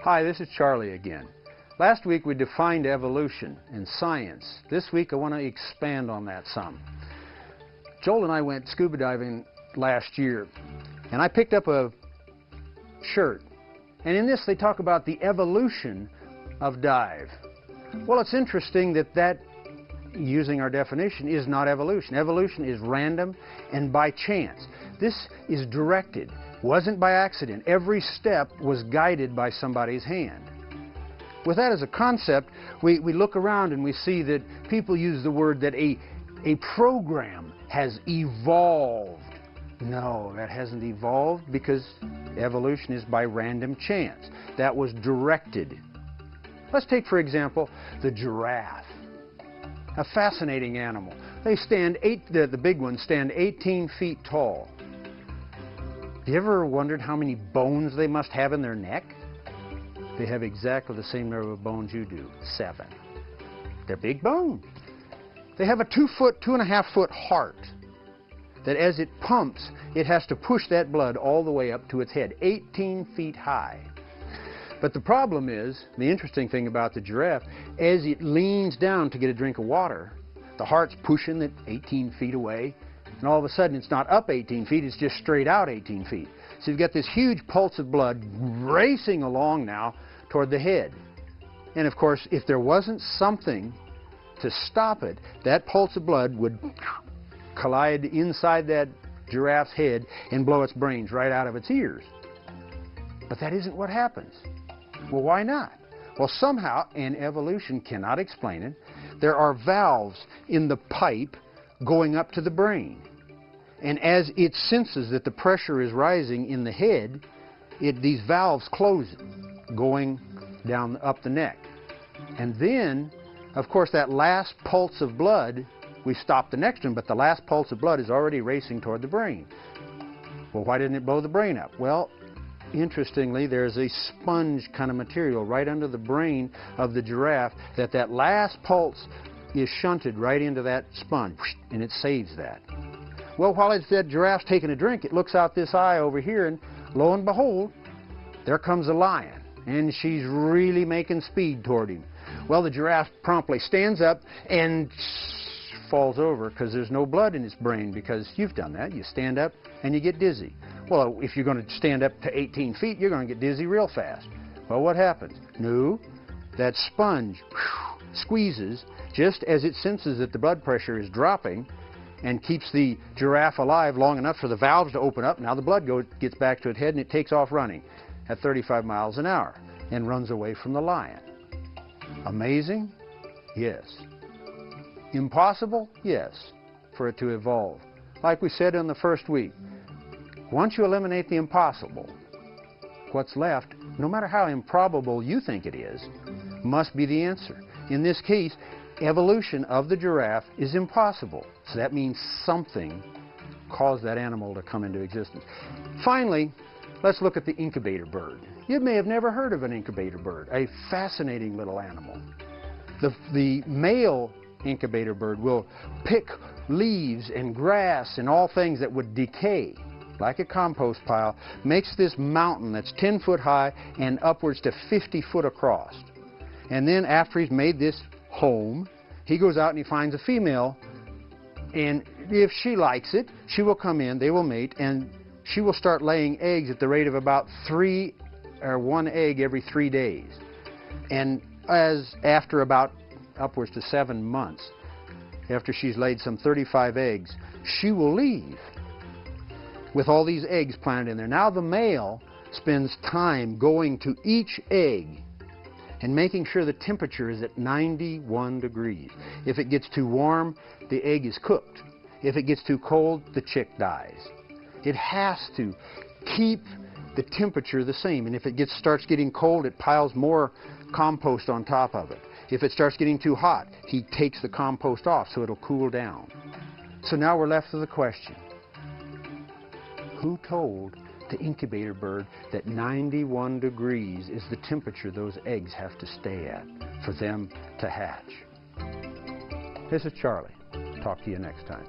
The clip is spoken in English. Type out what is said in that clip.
Hi, this is Charlie again. Last week we defined evolution in science. This week I want to expand on that some. Joel and I went scuba diving last year, and I picked up a shirt. And in this they talk about the evolution of dive. Well, it's interesting that using our definition, is not evolution. Evolution is random and by chance. This is directed, wasn't by accident. Every step was guided by somebody's hand. With that as a concept, we look around and we see that people use the word that a program has evolved. No, that hasn't evolved because evolution is by random chance. That was directed. Let's take, for example, the giraffe. A fascinating animal. They stand the big ones stand 18 feet tall. Have you ever wondered how many bones they must have in their neck? They have exactly the same number of bones you do, 7. They're big bones. They have a 2.5 foot heart that as it pumps, it has to push that blood all the way up to its head, 18 feet high. But the problem is, the interesting thing about the giraffe, as it leans down to get a drink of water, the heart's pushing it 18 feet away, and all of a sudden it's not up 18 feet, it's just straight out 18 feet. So you've got this huge pulse of blood racing along now toward the head. And of course, if there wasn't something to stop it, that pulse of blood would collide inside that giraffe's head and blow its brains right out of its ears. But that isn't what happens. Well, why not? Well, somehow, and evolution cannot explain it, there are valves in the pipe going up to the brain. And as it senses that the pressure is rising in the head, these valves close it, going down up the neck. And then, of course, that last pulse of blood, we stop the next one, but the last pulse of blood is already racing toward the brain. Well, why didn't it blow the brain up? Well, interestingly, there's a sponge kind of material right under the brain of the giraffe that last pulse is shunted right into that sponge, and it saves that. Well, while that giraffe's taking a drink, it looks out this eye over here, and lo and behold, there comes a lion, and she's really making speed toward him. Well, the giraffe promptly stands up and falls over because there's no blood in its brain, because you've done that. You stand up and you get dizzy. Well, if you're going to stand up to 18 feet, you're going to get dizzy real fast. Well, what happens? No, that sponge squeezes just as it senses that the blood pressure is dropping and keeps the giraffe alive long enough for the valves to open up. Now the blood gets back to its head and it takes off running at 35 miles an hour and runs away from the lion. Amazing? Yes. Impossible? Yes, for it to evolve. Like we said in the first week, once you eliminate the impossible, what's left, no matter how improbable you think it is, must be the answer. In this case, evolution of the giraffe is impossible. So that means something caused that animal to come into existence. Finally, let's look at the incubator bird. You may have never heard of an incubator bird, a fascinating little animal. The male incubator bird will pick leaves and grass and all things that would decay like a compost pile, makes this mountain that's 10 foot high and upwards to 50 foot across. And then after he's made this home, he goes out and he finds a female, and if she likes it, she will come in, they will mate, and she will start laying eggs at the rate of about 1 egg every 3 days. And after about upwards to 7 months, after she's laid some 35 eggs, she will leave with all these eggs planted in there. Now the male spends time going to each egg and making sure the temperature is at 91 degrees. If it gets too warm, the egg is cooked. If it gets too cold, the chick dies. It has to keep the temperature the same, and if it starts getting cold, it piles more compost on top of it. If it starts getting too hot, he takes the compost off so it'll cool down. So now we're left with the question: who told the incubator bird that 91 degrees is the temperature those eggs have to stay at for them to hatch? This is Charlie. Talk to you next time.